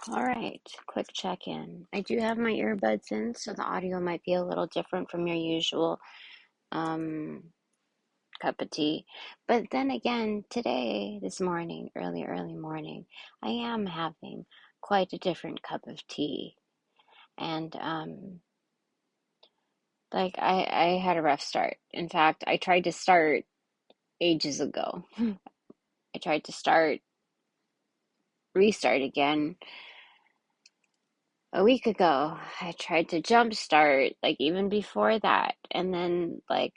All right, quick check-in. I do have my earbuds in, so the audio might be a little different from your usual um, cup of tea. But then again, today, this morning, early morning, I am having quite a different cup of tea. And I had a rough start. In fact, I tried to start ages ago. I tried to restart again a week ago. I tried to jumpstart, like even before that. And then I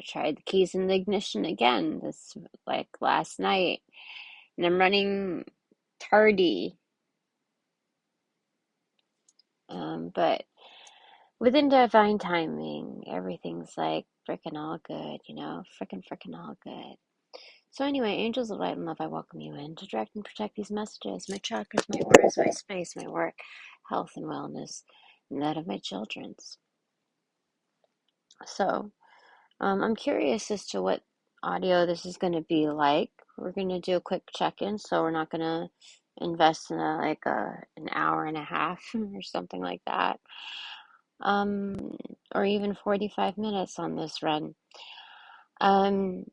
tried the keys in the ignition again last night. And I'm running tardy. But within divine timing, everything's like frickin' all good, frickin' all good. So anyway, angels of light and love, I welcome you in to direct and protect these messages, my chakras, my auras, my space, my work, health and wellness, and that of my children's. So, I'm curious as to what audio this is going to be like. We're going to do a quick check-in, so we're not going to invest in an hour and a half or something like that, or even 45 minutes on this run. Um,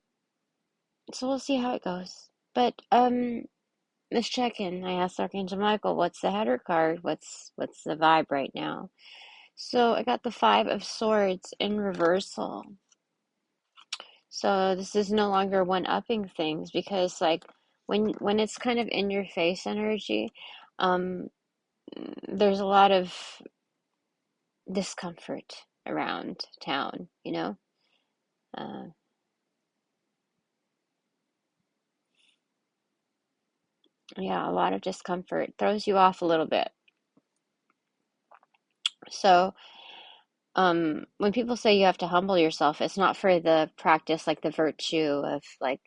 so we'll see how it goes. But let's check in. I asked Archangel Michael, "What's the header card? What's the vibe right now?" So I got the Five of Swords in reversal. So this is no longer one-upping things because when it's kind of in your face energy, um, there's a lot of discomfort around town, Uh, yeah, a lot of discomfort throws you off a little bit. So when people say you have to humble yourself, it's not for the practice, like the virtue of like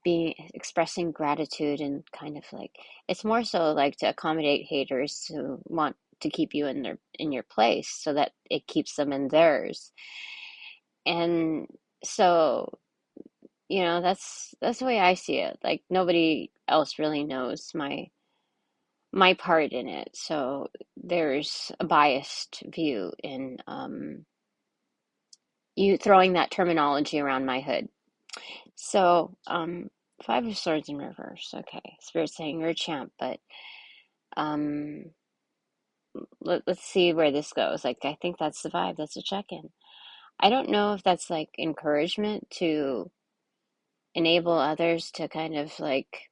being expressing gratitude and kind of like it's more so like to accommodate haters who want to keep you in your place so that it keeps them in theirs. And so, that's the way I see it. Like nobody else really knows my part in it. So there's a biased view in you throwing that terminology around my hood. So, Five of Swords in reverse. Okay, Spirit saying you're a champ, but um, let's see where this goes. Like, I think that's the vibe. That's a check-in. I don't know if that's like encouragement to enable others to kind of like,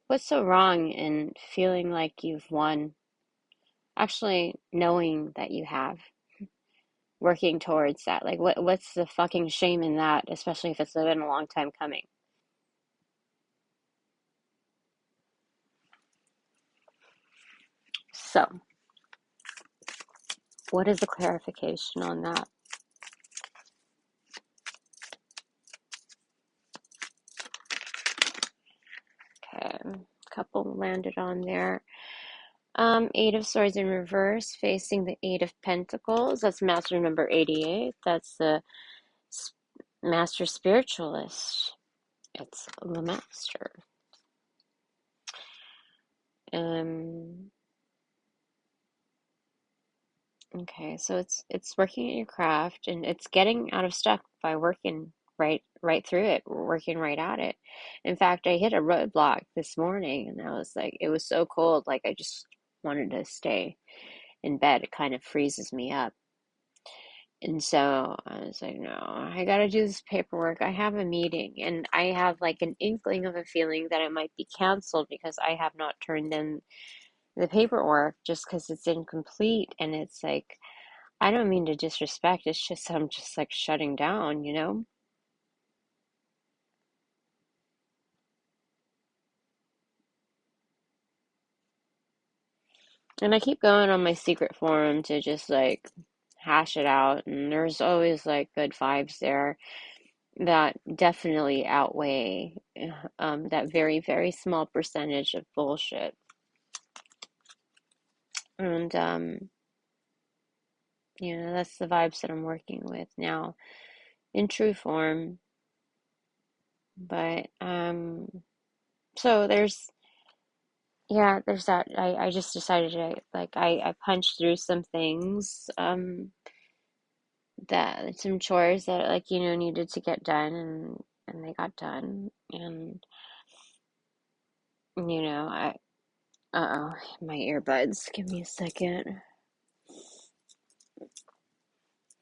what's so wrong in feeling like you've won? Actually, knowing that you have, working towards that. Like, what's the fucking shame in that, especially if it's been a long time coming? So, what is the clarification on that? Okay, a couple landed on there. Eight of Swords in reverse, facing the Eight of Pentacles. That's Master number 88. That's the Master Spiritualist. It's the Master. Um, okay, so it's working at your craft and it's getting out of stuck by working right through it, working right at it. In fact, I hit a roadblock this morning and I was like, it was so cold, like I just wanted to stay in bed. It kind of freezes me up. And so I was like, no, I gotta do this paperwork. I have a meeting and I have like an inkling of a feeling that it might be canceled because I have not turned in the paperwork just because it's incomplete. And it's like, I don't mean to disrespect, it's just I'm just like shutting down. And I keep going on my secret forum to just like hash it out, and there's always like good vibes there that definitely outweigh that very, very small percentage of bullshit. And, that's the vibes that I'm working with now in true form. But, so Yeah, there's that. I just decided to I punched through some things, that some chores that needed to get done, and they got done. And I uh-oh, my earbuds. Give me a second.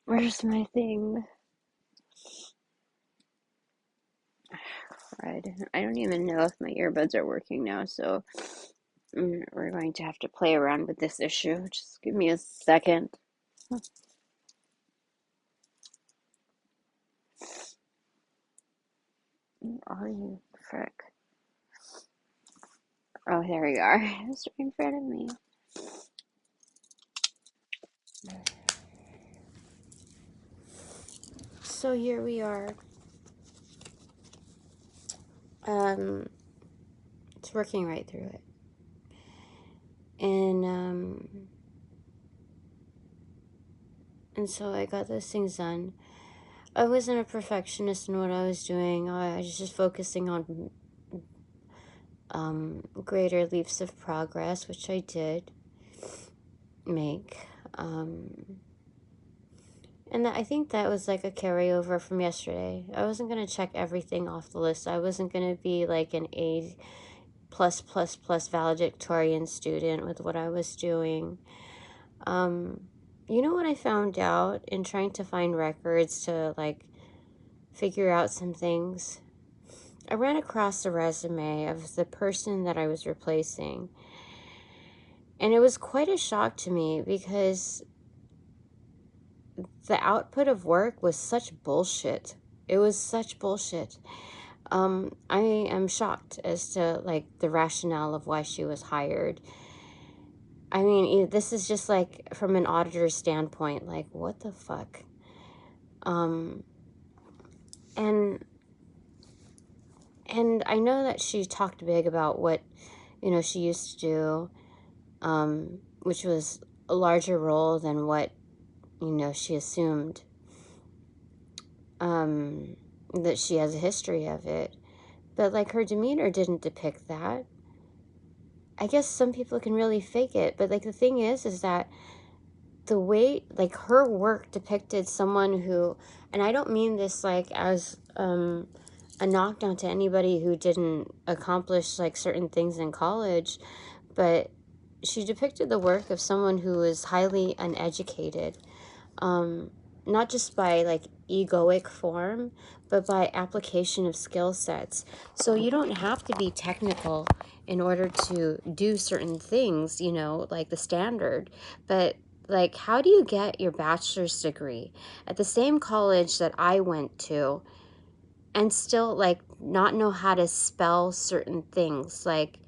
Where's my thing? Right. I don't even know if my earbuds are working now, so we're going to have to play around with this issue. Just give me a second. Where are you, frick? Oh, there you are. It's right in front of me. So here we are. It's working right through it. And so I got those things done. I wasn't a perfectionist in what I was doing. I was just focusing on greater leaps of progress, which I did make. And I think that was like a carryover from yesterday. I wasn't going to check everything off the list. I wasn't going to be like an A++ valedictorian student with what I was doing. You know what I found out in trying to find records to like figure out some things? I ran across the resume of the person that I was replacing. And it was quite a shock to me because the output of work was such bullshit. It was such bullshit. I am shocked as to like the rationale of why she was hired. I mean, this is just like from an auditor's standpoint, like what the fuck? And I know that she talked big about what, she used to do, which was a larger role than what, she assumed. That she has a history of it. But like her demeanor didn't depict that. I guess some people can really fake it, but like the thing is that the way like her work depicted someone who, and I don't mean this like as a knockdown to anybody who didn't accomplish like certain things in college, but she depicted the work of someone who was highly uneducated, not just by like egoic form, but by application of skill sets. So you don't have to be technical in order to do certain things, like the standard. But like, how do you get your bachelor's degree at the same college that I went to and still like not know how to spell certain things, like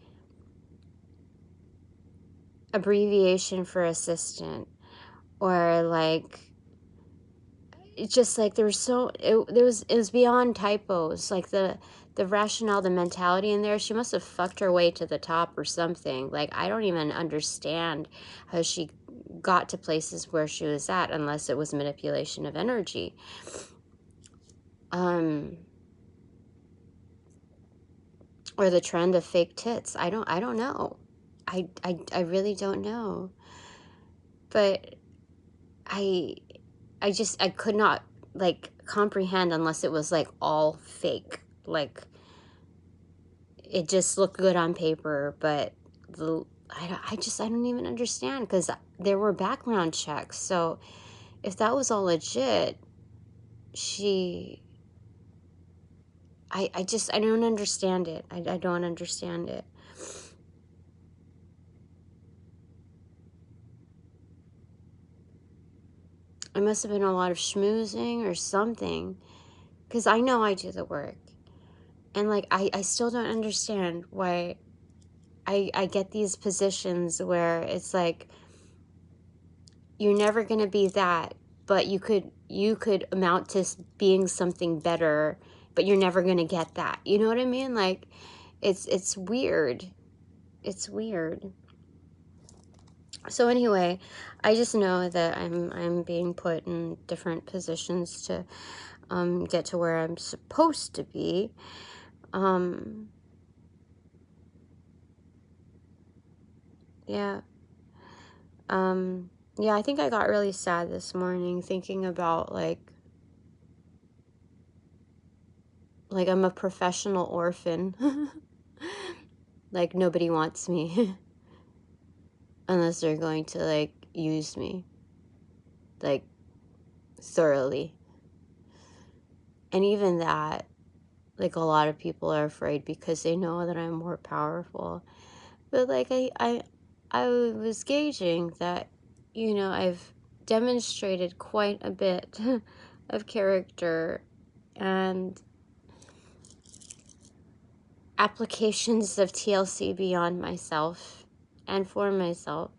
abbreviation for assistant, or like it's just like there was beyond typos, like the rationale, the mentality in there. She must have fucked her way to the top or something. Like I don't even understand how she got to places where she was at unless it was manipulation of energy. Or the trend of fake tits. I don't know. I really don't know. But I could not like comprehend unless it was like all fake. Like it just looked good on paper, but I don't even understand because there were background checks. So if that was all legit, I don't understand it. I don't understand it. It must have been a lot of schmoozing or something, because I know I do the work. And like I still don't understand why I get these positions where it's like you're never going to be that, but you could amount to being something better, but you're never going to get that. You know what I mean? Like it's weird. It's weird. So anyway, I just know that I'm being put in different positions to get to where I'm supposed to be. Yeah. Yeah, I think I got really sad this morning thinking about, like I'm a professional orphan. Like, nobody wants me. Unless they're going to, like, use me. Like, thoroughly. And even that, like, a lot of people are afraid because they know that I'm more powerful. But, like, I was gauging that, you know, I've demonstrated quite a bit of character and applications of TLC beyond myself and for myself,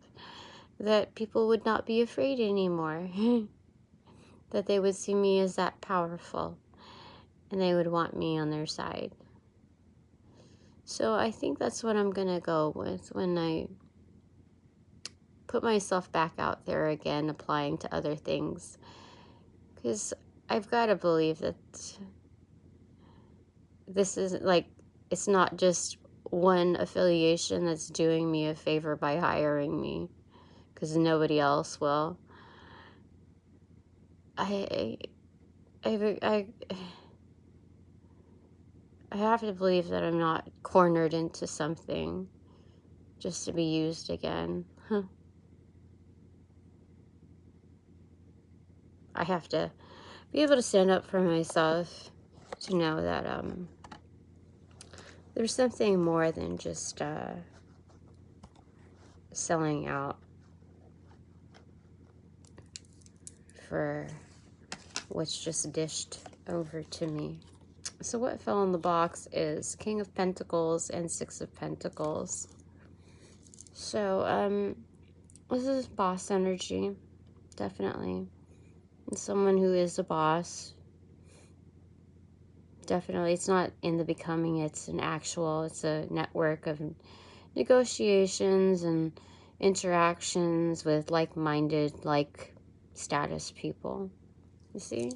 that people would not be afraid anymore. That they would see me as that powerful and they would want me on their side. So I think that's what I'm gonna go with when I put myself back out there again, applying to other things. Because I've got to believe that this is, like, it's not just one affiliation that's doing me a favor by hiring me, because nobody else will. I have to believe that I'm not cornered into something just to be used again. I have to be able to stand up for myself, to know that there's something more than just selling out for what's just dished over to me. So what fell in the box is King of Pentacles and Six of Pentacles. So this is boss energy, definitely. And someone who is a boss. Definitely, it's not in the becoming, it's it's a network of negotiations and interactions with like-minded, like status people. You see?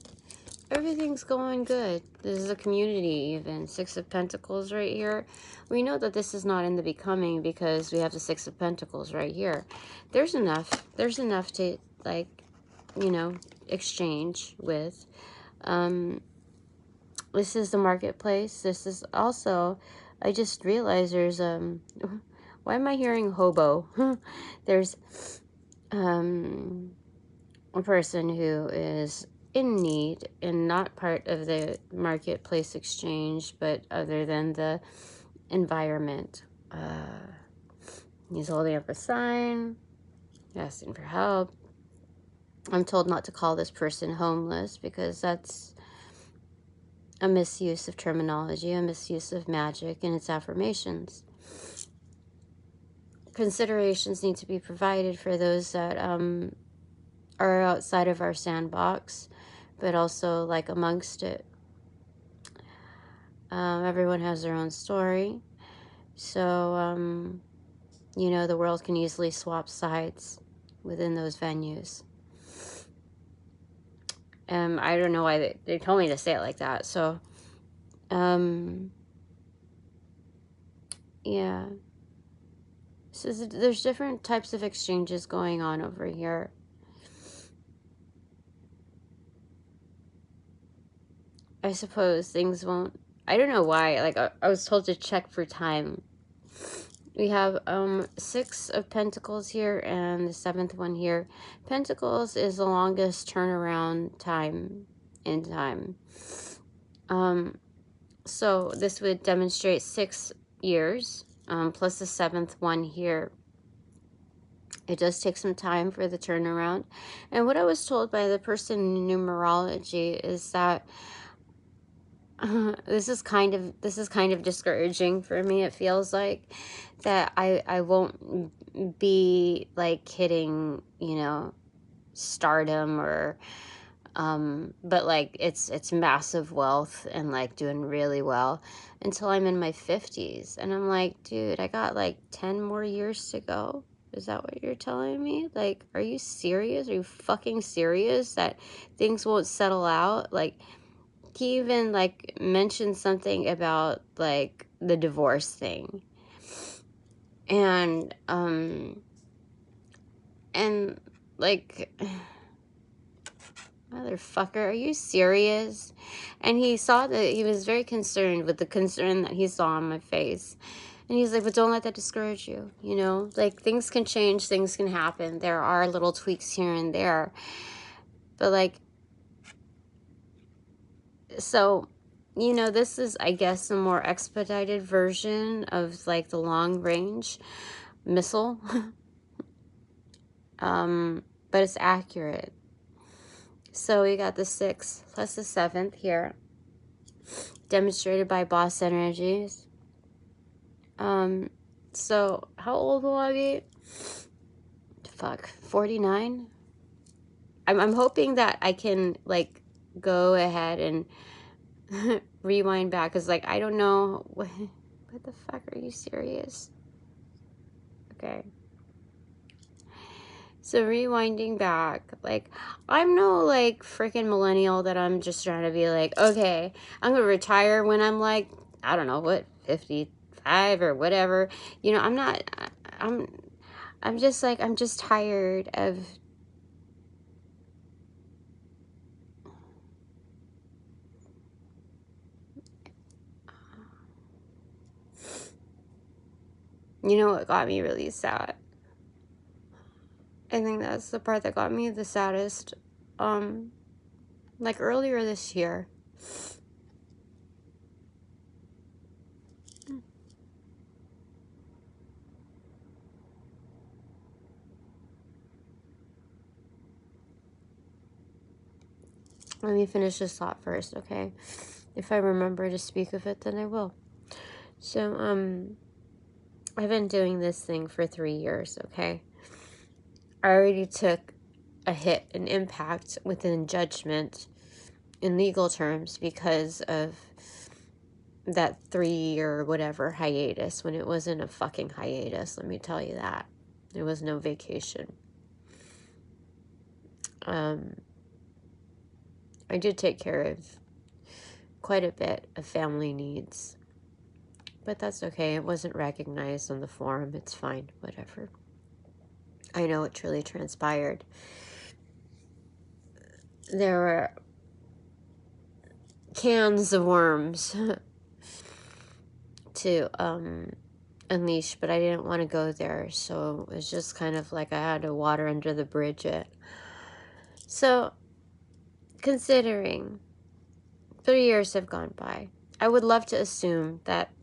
Everything's going good. This is a community even. Six of Pentacles right here. We know that this is not in the becoming because we have the Six of Pentacles right here. There's enough. There's enough to, like, you know, exchange with. This is the marketplace. This is also, I just realized there's, why am I hearing hobo? There's, a person who is in need and not part of the marketplace exchange, but other than the environment. He's holding up a sign, asking for help. I'm told not to call this person homeless because that's a misuse of terminology, a misuse of magic and its affirmations. Considerations need to be provided for those that are outside of our sandbox, but also, like, amongst it. Everyone has their own story. So, you know, the world can easily swap sides within those venues. I don't know why they told me to say it like that. So, yeah. So there's different types of exchanges going on over here. I suppose things won't, I don't know why, like, I was told to check for time. We have Six of Pentacles here and the seventh one here. Pentacles is the longest turnaround time in time. So this would demonstrate 6 years, plus the seventh one here. It does take some time for the turnaround. And what I was told by the person in numerology is that this is kind of discouraging for me. It feels like that I won't be, like, hitting, you know, stardom or but, like, it's massive wealth and, like, doing really well until I'm in my 50s. And I'm like, dude, I got like 10 more years to go. Is that what you're telling me? Like, are you serious? Are you fucking serious that things won't settle out? Like, he even, like, mentioned something about, like, the divorce thing. And like, motherfucker, are you serious? And he saw that he was very concerned with the concern that he saw on my face. And he's like, but don't let that discourage you, you know? Like, things can change, things can happen. There are little tweaks here and there. But, like, so, you know, this is, I guess, a more expedited version of, like, the long-range missile. But it's accurate. So we got the 6th plus the 7th here, demonstrated by boss energies. So how old will I be? Fuck, 49? I'm hoping that I can, like, go ahead and rewind back, because, like, I don't know. What the fuck, are you serious? Okay. So rewinding back, like, I'm no, like, freaking millennial that I'm just trying to be like, okay, I'm gonna retire when I'm, like, I don't know what, 55 or whatever. You know, I'm not, I'm just like, I'm just tired of, you know what got me really sad? I think that's the part that got me the saddest. Like, earlier this year, let me finish this thought first, okay? If I remember to speak of it, then I will. So, I've been doing this thing for 3 years, okay? I already took a hit, an impact within judgment in legal terms because of that 3-year whatever hiatus, when it wasn't a fucking hiatus, let me tell you that. There was no vacation. I did take care of quite a bit of family needs, but that's okay. It wasn't recognized on the forum. It's fine, whatever. I know it truly transpired. There were cans of worms to unleash, but I didn't want to go there, so it was just kind of like I had to water under the bridge it. So, considering 3 years have gone by, I would love to assume that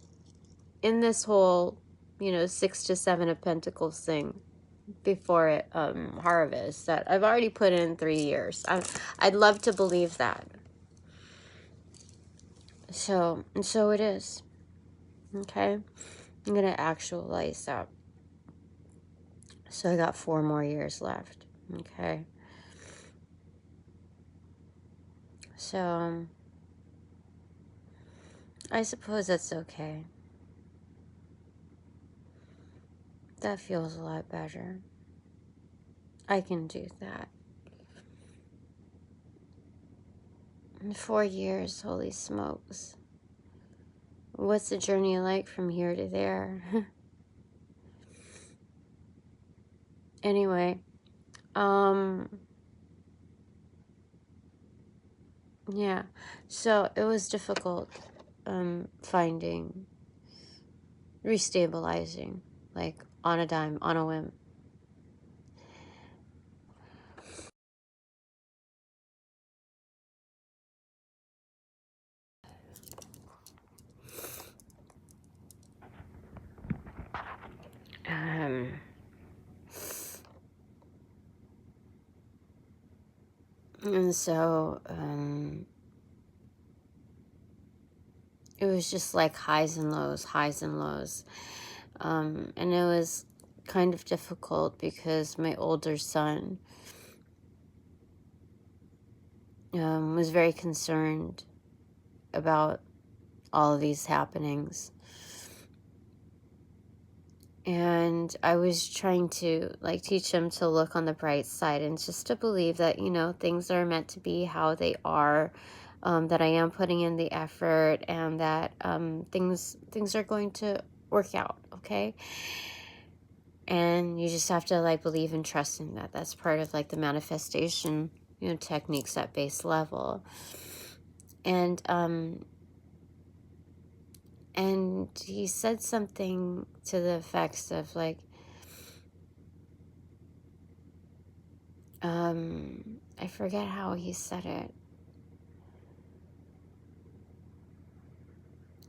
in this whole, you know, 6 to 7 of Pentacles thing, before it harvest, that I've already put in 3 years. I'd love to believe that. So it is. Okay? I'm going to actualize that. So I got 4 more years left. Okay? So I suppose that's okay. That feels a lot better. I can do that. In 4 years, holy smokes. What's the journey like from here to there? Anyway, yeah, so it was difficult finding, restabilizing, like, on a dime, on a whim. And so it was just like highs and lows, highs and lows. And it was kind of difficult because my older son was very concerned about all of these happenings. And I was trying to, like, teach him to look on the bright side and just to believe that, you know, things are meant to be how they are, that I am putting in the effort, and that things are going to work out, okay? And you just have to like believe and trust in that. That's part of like the manifestation, you know, techniques at base level. And he said something to the effects of like, I forget how he said it.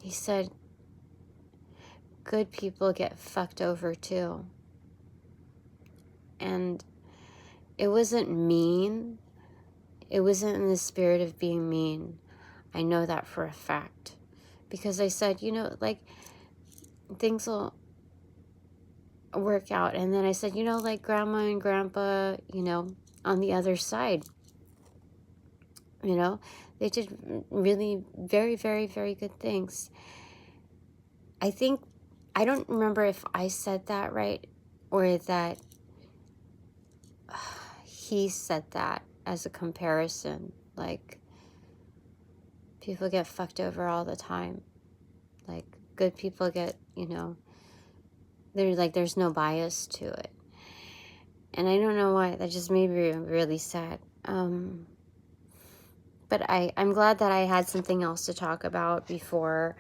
He said, good people get fucked over too. And it wasn't mean. It wasn't in the spirit of being mean. I know that for a fact. Because I said, you know, like, things will work out. And then I said, you know, like grandma and grandpa, you know, on the other side, you know, they did really very, very, very good things. I think, I don't remember if I said that right or that he said that as a comparison. Like, people get fucked over all the time. Like, good people get, you know, there's no bias to it. And I don't know why, that just made me really sad. But I'm glad that I had something else to talk about before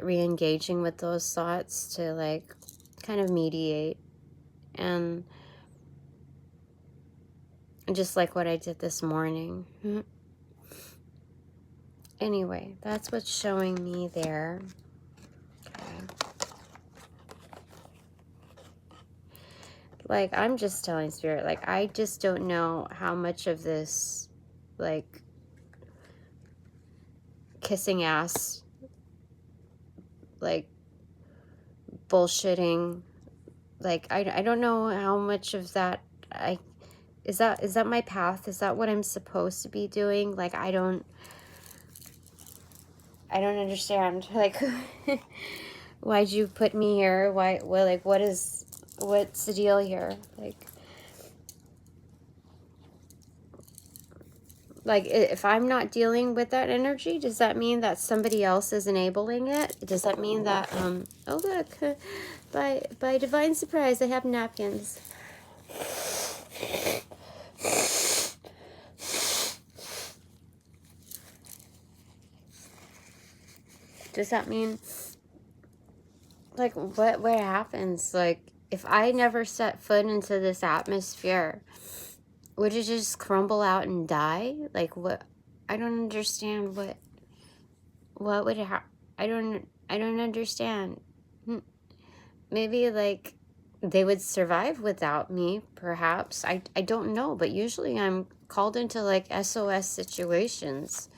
re-engaging with those thoughts to like kind of mediate. And just like what I did this morning. Anyway, that's what's showing me there. Okay. Like, I'm just telling Spirit, like, I just don't know how much of this, like, kissing ass, like, bullshitting, like, I don't know how much of that is that my path? Is that what I'm supposed to be doing? Like, I don't understand. Like, why'd you put me here? Why, well, like, what's the deal here? Like, if I'm not dealing with that energy, does that mean that somebody else is enabling it? Does that mean that, oh look, by divine surprise, I have napkins. Does that mean, like, what happens? Like, if I never set foot into this atmosphere, would it just crumble out and die? Like, what? I don't understand what would happen. I don't understand. Maybe, like, they would survive without me, perhaps. I don't know, but usually I'm called into, like, SOS situations.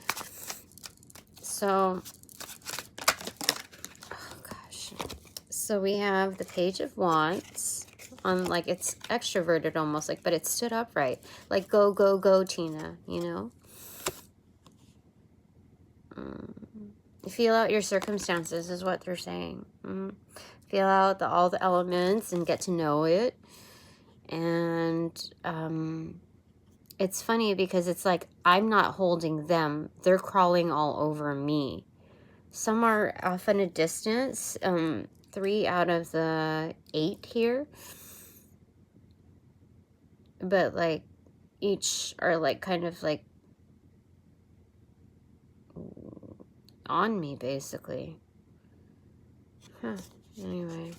So, oh gosh. So we have the Page of Wands on, like, it's extroverted almost, like, but it stood upright. Like, go, go, go, Tina, you know? Feel out your circumstances is what they're saying. Feel out all the elements and get to know it. And it's funny because it's like I'm not holding them. They're crawling all over me. Some are off in a distance. 3 out of the 8 here. But, like, each are, like, kind of, like, on me, basically. Anyway.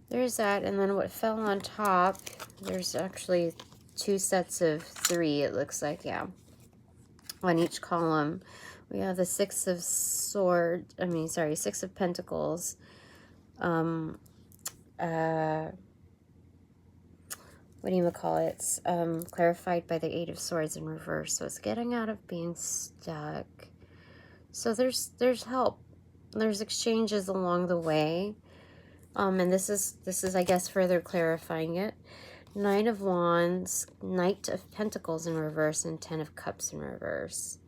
There's that, and then what fell on top, there's actually 2 sets of 3, it looks like, yeah. On each column, we have the 6 of Swords, 6 of Pentacles. It's clarified by the 8 of Swords in reverse, so it's getting out of being stuck. So there's help. There's exchanges along the way. And this is, I guess, further clarifying it. Knight of Wands, Knight of Pentacles in reverse, and 10 of Cups in reverse.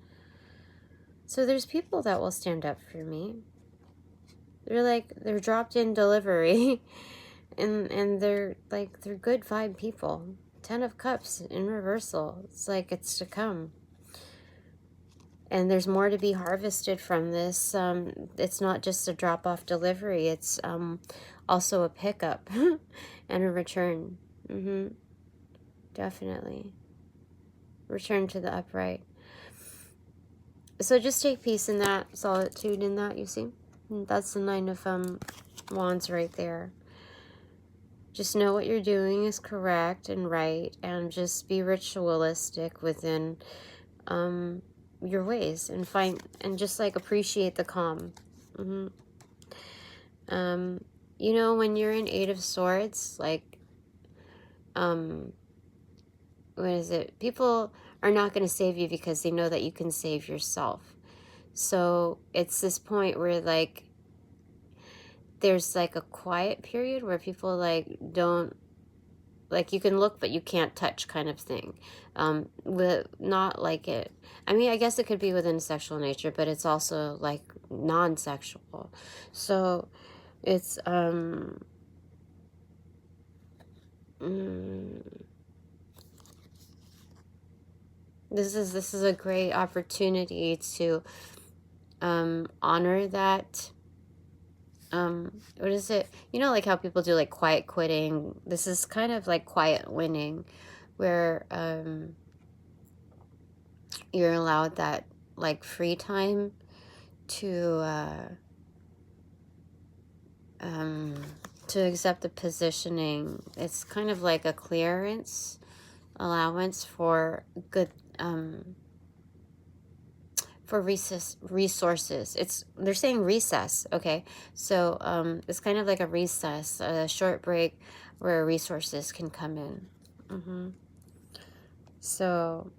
So there's people that will stand up for me. They're dropped in delivery. and they're good vibe people. 10 of Cups in reversal. It's like it's to come. And there's more to be harvested from this. It's not just a drop-off delivery. It's also a pickup and a return. Definitely. Return to the upright. So just take peace in that, solitude in that, you see? And that's the 9 of Wands right there. Just know what you're doing is correct and right, and just be ritualistic within your ways, and just like appreciate the calm. You know, when you're in 8 of Swords, like, what is it? People are not going to save you because they know that you can save yourself. So it's this point where, like, there's like a quiet period where people like don't, like, you can look but you can't touch kind of thing. With not like it, I mean, I guess it could be within sexual nature, but it's also like non-sexual. So it's this is a great opportunity to honor that. What is it? You know, like how people do like quiet quitting. This is kind of like quiet winning, where you're allowed that like free time to accept the positioning. It's kind of like a clearance, allowance for good for resources. They're saying recess, okay? So it's kind of like a recess, a short break where resources can come in. So,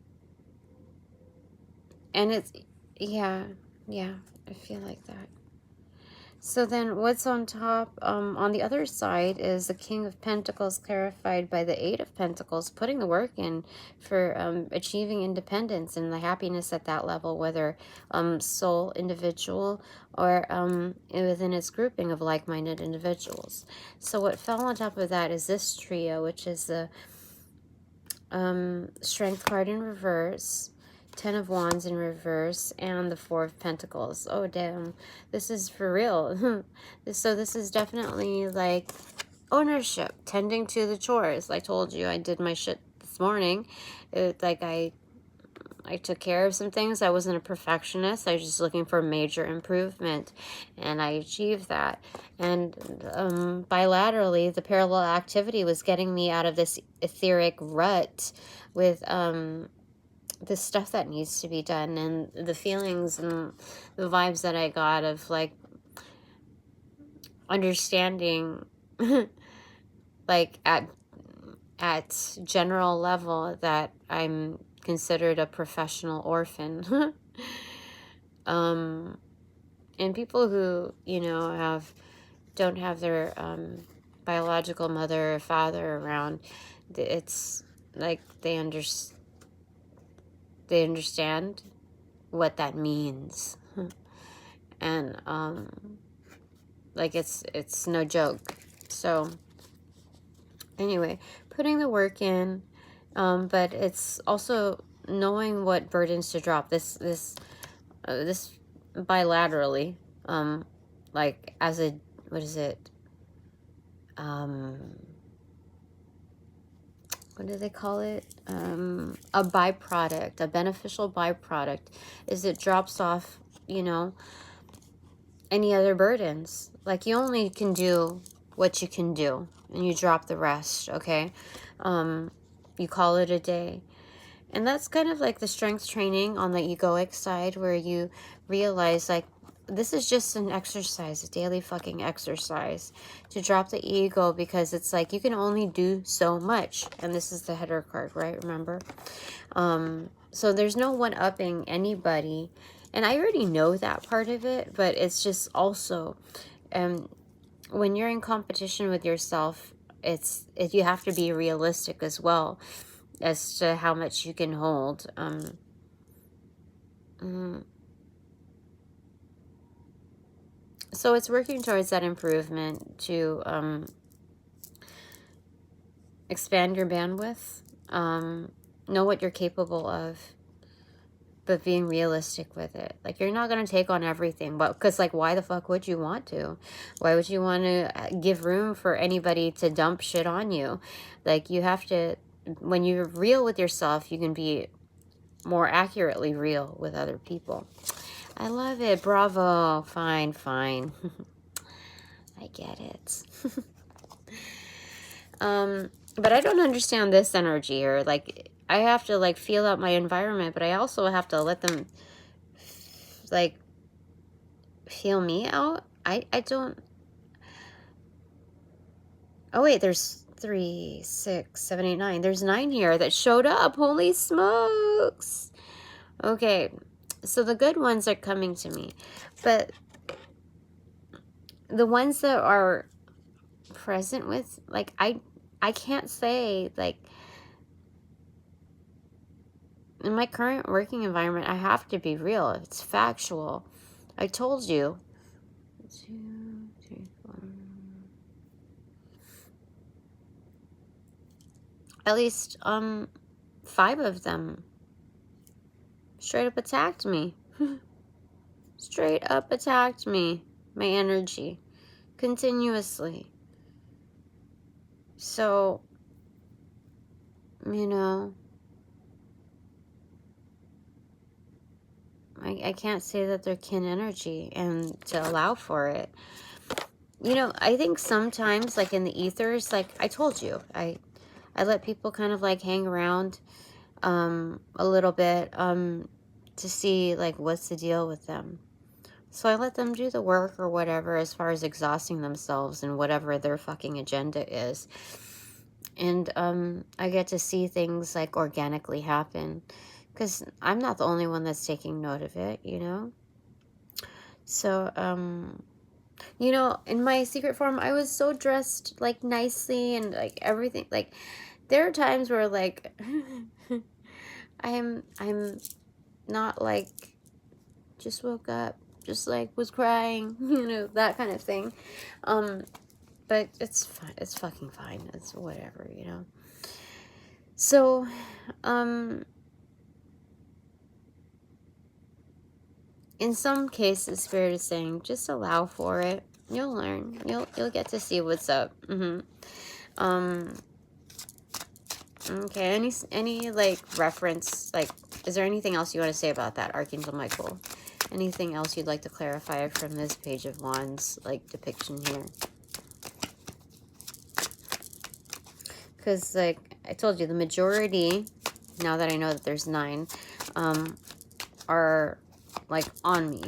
and it's, yeah, I feel like that. So then what's on top, on the other side, is the King of Pentacles clarified by the 8 of Pentacles, putting the work in for achieving independence and the happiness at that level, whether soul individual or within its grouping of like-minded individuals. So what fell on top of that is this trio, which is the Strength card in reverse, 10 of Wands in reverse, and the 4 of Pentacles. Oh, damn. This is for real. So this is definitely like ownership, tending to the chores. I told you I did my shit this morning. Like I took care of some things. I wasn't a perfectionist. I was just looking for major improvement, and I achieved that. And bilaterally, the parallel activity was getting me out of this etheric rut with the stuff that needs to be done, and the feelings and the vibes that I got of like understanding like at general level that I'm considered a professional orphan. And people who, you know, don't have their biological mother or father around, it's like they understand what that means. And like it's no joke. So anyway, putting the work in, but it's also knowing what burdens to drop. This bilaterally, like as a, what is it? What do they call it? A byproduct, a beneficial byproduct, is it drops off, you know, any other burdens. Like you only can do what you can do, and you drop the rest, okay? You call it a day. And that's kind of like the strength training on the egoic side, where you realize like this is just an exercise, a daily fucking exercise to drop the ego, because it's like you can only do so much. And this is the header card, right? Remember? So there's no one-upping anybody. And I already know that part of it, but it's just also when you're in competition with yourself, you have to be realistic as well as to how much you can hold. So it's working towards that improvement to expand your bandwidth, know what you're capable of, but being realistic with it. Like, you're not going to take on everything, but because, like, why the fuck would you want to? Why would you want to give room for anybody to dump shit on you? Like, you have to, when you're real with yourself, you can be more accurately real with other people. I love it. Bravo. Fine, fine. I get it. But I don't understand this energy, or like, I have to like feel out my environment, but I also have to let them like feel me out. I don't. Oh wait, there's 3, 6, 7, 8, 9. There's 9 here that showed up. Holy smokes. Okay, so the good ones are coming to me, but the ones that are present with, like, I can't say, like, in my current working environment, I have to be real. It's factual. I told you. 2, 3, 4. At least 5 of them straight up attacked me. Straight up attacked me. My energy. Continuously. So, you know, I can't say that they're kin energy and to allow for it. You know, I think sometimes, like in the ethers, like I told you, I let people kind of like hang around a little bit to see like what's the deal with them. So I let them do the work or whatever as far as exhausting themselves and whatever their fucking agenda is. And I get to see things like organically happen. Because I'm not the only one that's taking note of it, you know? So, you know, in my secret form, I was so dressed, like, nicely and, like, everything. Like, there are times where, like, I'm not, like, just woke up, just, like, was crying, you know, that kind of thing. But it's fine. It's fucking fine. It's whatever, you know? So, in some cases, Spirit is saying, just allow for it. You'll learn. You'll get to see what's up. Okay, any like reference, like, is there anything else you want to say about that, Archangel Michael? Anything else you'd like to clarify from this Page of Wands, like, depiction here? Because, like, I told you, the majority, now that I know that there's 9, are, like, on me.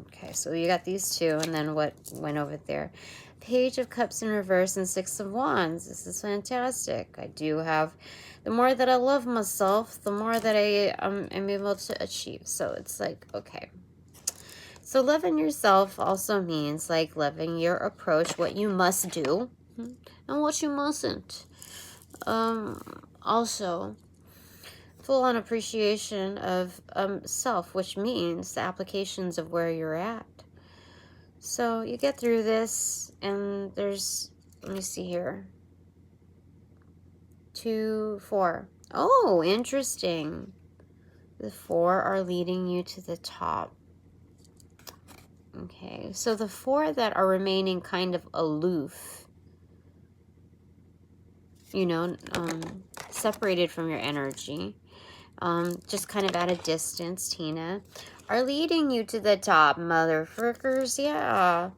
Okay, so you got these 2, and then what went over there? Page of Cups in reverse and 6 of Wands. This is fantastic. I do have, the more that I love myself, the more that I am able to achieve. So it's like, okay. So loving yourself also means, like, loving your approach, what you must do, and what you mustn't. Also, full-on appreciation of self, which means the applications of where you're at. So you get through this, and there's, let me see here, 2, 4. Oh, interesting. The 4 are leading you to the top. Okay, so the 4 that are remaining kind of aloof, you know, separated from your energy, just kind of at a distance, Tina, are leading you to the top, motherfuckers. Yeah,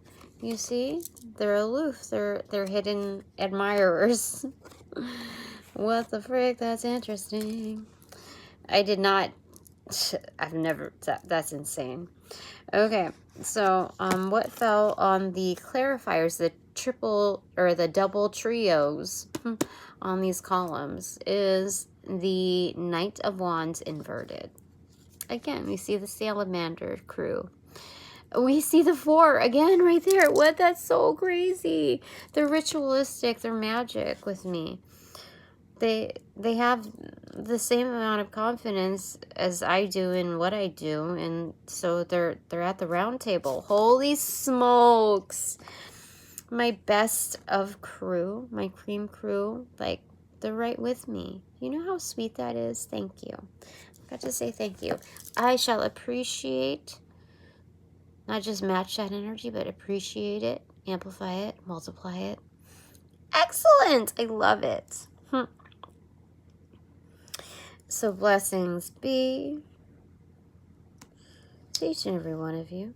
you see, they're aloof. They're hidden admirers. What the frick? That's interesting. I did not. I've never. That's insane. Okay, so what fell on the clarifiers, the triple or the double trios on these columns is the Knight of Wands inverted. Again, we see the Salamander crew. We see the 4 again right there. What? That's so crazy. They're ritualistic. They're magic with me. They have the same amount of confidence as I do in what I do, and so they're at the round table. Holy smokes. My best of crew, my cream crew, like, they're right with me. You know how sweet that is? Thank you. Got to say thank you. I shall appreciate, not just match that energy, but appreciate it, amplify it, multiply it. Excellent! I love it. So blessings be to each and every one of you.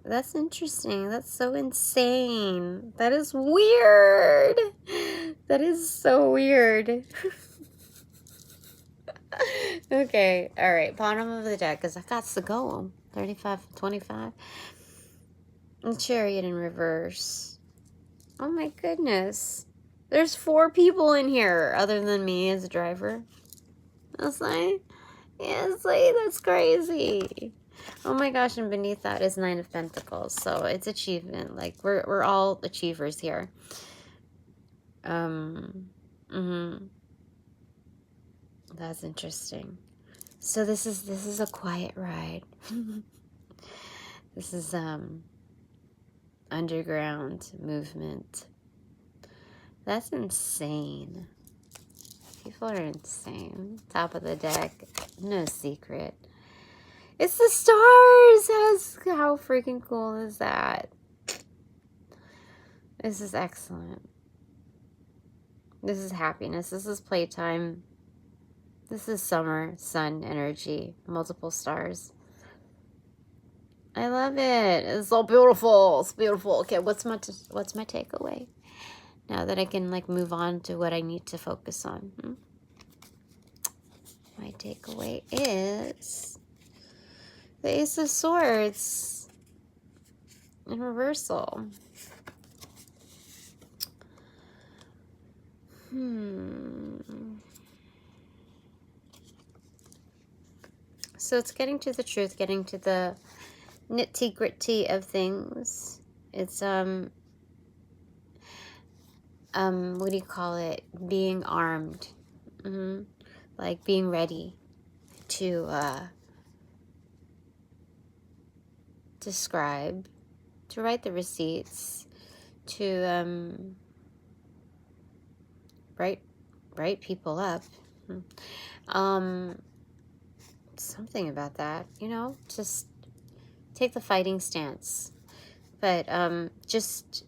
That's interesting. That's so insane. That is weird. That is so weird. Okay, alright. Bottom of the deck, because I got to go. 35, 25. And Chariot in reverse. Oh my goodness. There's 4 people in here other than me as a driver. That's like, yeah, it's like, that's crazy. Oh my gosh, and beneath that is 9 of Pentacles. So it's achievement. Like, we're all achievers here. That's interesting. So this is a quiet ride. This is underground movement. That's insane. People are insane. Top of the deck, no secret. It's the stars! How freaking cool is that? This is excellent. This is happiness. This is playtime. This is summer, sun, energy, multiple stars. I love it. It's so beautiful. It's beautiful. Okay, what's my takeaway? Now that I can like move on to what I need to focus on. My takeaway is the Ace of Swords in reversal. So it's getting to the truth, getting to the nitty-gritty of things. It's what do you call it? Being armed. Like being ready to scribe, to write the receipts, to write people up. Something about that, you know, just take the fighting stance. But just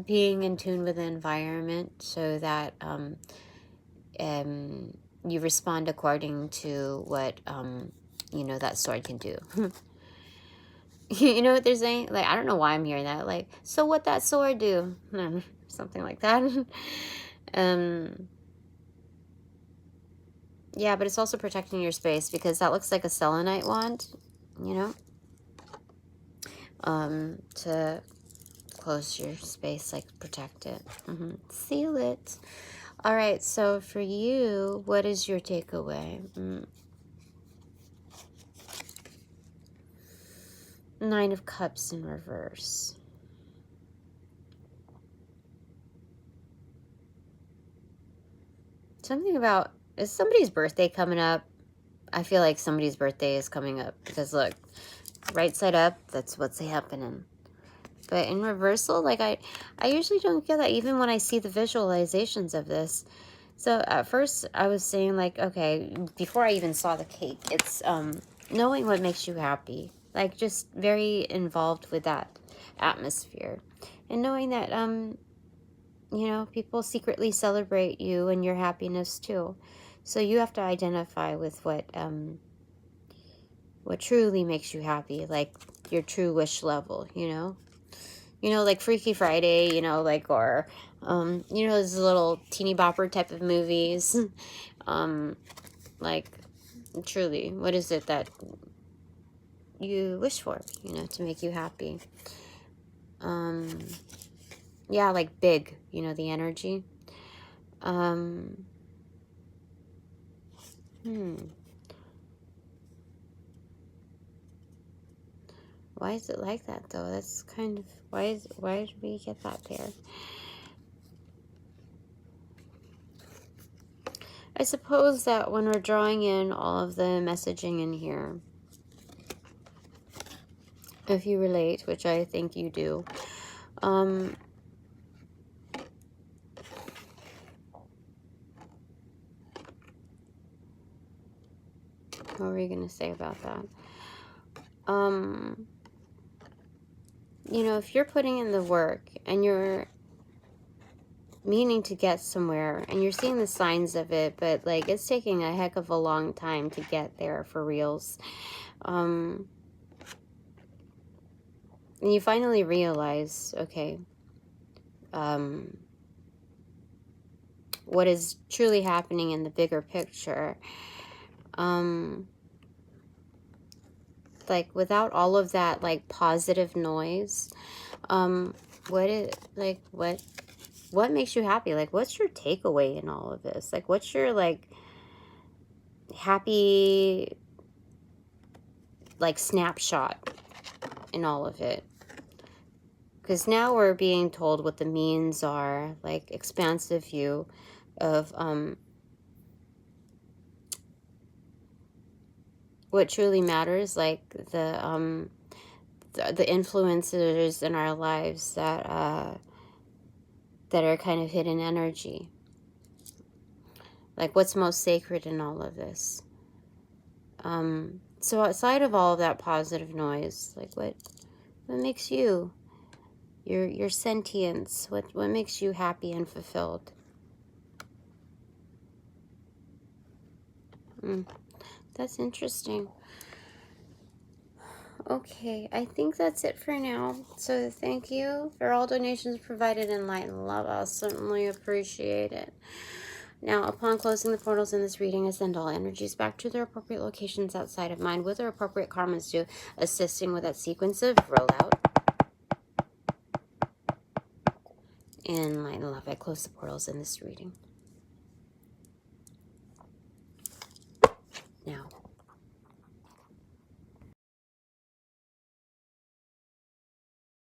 being in tune with the environment so that you respond according to what you know that sword can do. You know what they're saying? Like, I don't know why I'm hearing that. Like, so what that sword do? Something like that. Yeah, but it's also protecting your space because that looks like a selenite wand, you know? To close your space, like protect it. Seal it. All right, so for you, what is your takeaway? 9 of Cups in reverse. Something about, is somebody's birthday coming up? I feel like somebody's birthday is coming up because look, right side up, that's what's happening. But in reversal, like I usually don't get that even when I see the visualizations of this. So at first I was saying like, okay, before I even saw the cake, it's knowing what makes you happy. Like just very involved with that atmosphere. And knowing that, you know, people secretly celebrate you and your happiness too. So you have to identify with what truly makes you happy, like your true wish level, you know? You know, like Freaky Friday, you know, like, or, you know, those little teeny bopper type of movies. Like, truly, what is it that you wish for, you know, to make you happy? Yeah, like big, you know, the energy. Why is it like that though? That's kind of, why did we get that there? I suppose that when we're drawing in all of the messaging in here, if you relate, which I think you do, What were you going to say about that? You know, if you're putting in the work and you're meaning to get somewhere and you're seeing the signs of it, but like it's taking a heck of a long time to get there for reals. And you finally realize, okay, what is truly happening in the bigger picture. Like without all of that like positive noise, what makes you happy? Like what's your takeaway in all of this? Like what's your like happy like snapshot in all of it? Because now we're being told what the means are, like expansive view of what truly matters, like the influencers in our lives that are kind of hidden energy. Like what's most sacred in all of this. So outside of all of that positive noise, like what makes you, your sentience, what makes you happy and fulfilled? That's interesting. Okay, I think that's it for now. So thank you for all donations provided in light and love. I'll certainly appreciate it. Now, upon closing the portals in this reading, I send all energies back to their appropriate locations outside of mine with their appropriate karmas to assisting with that sequence of rollout. In light and love, I close the portals in this reading.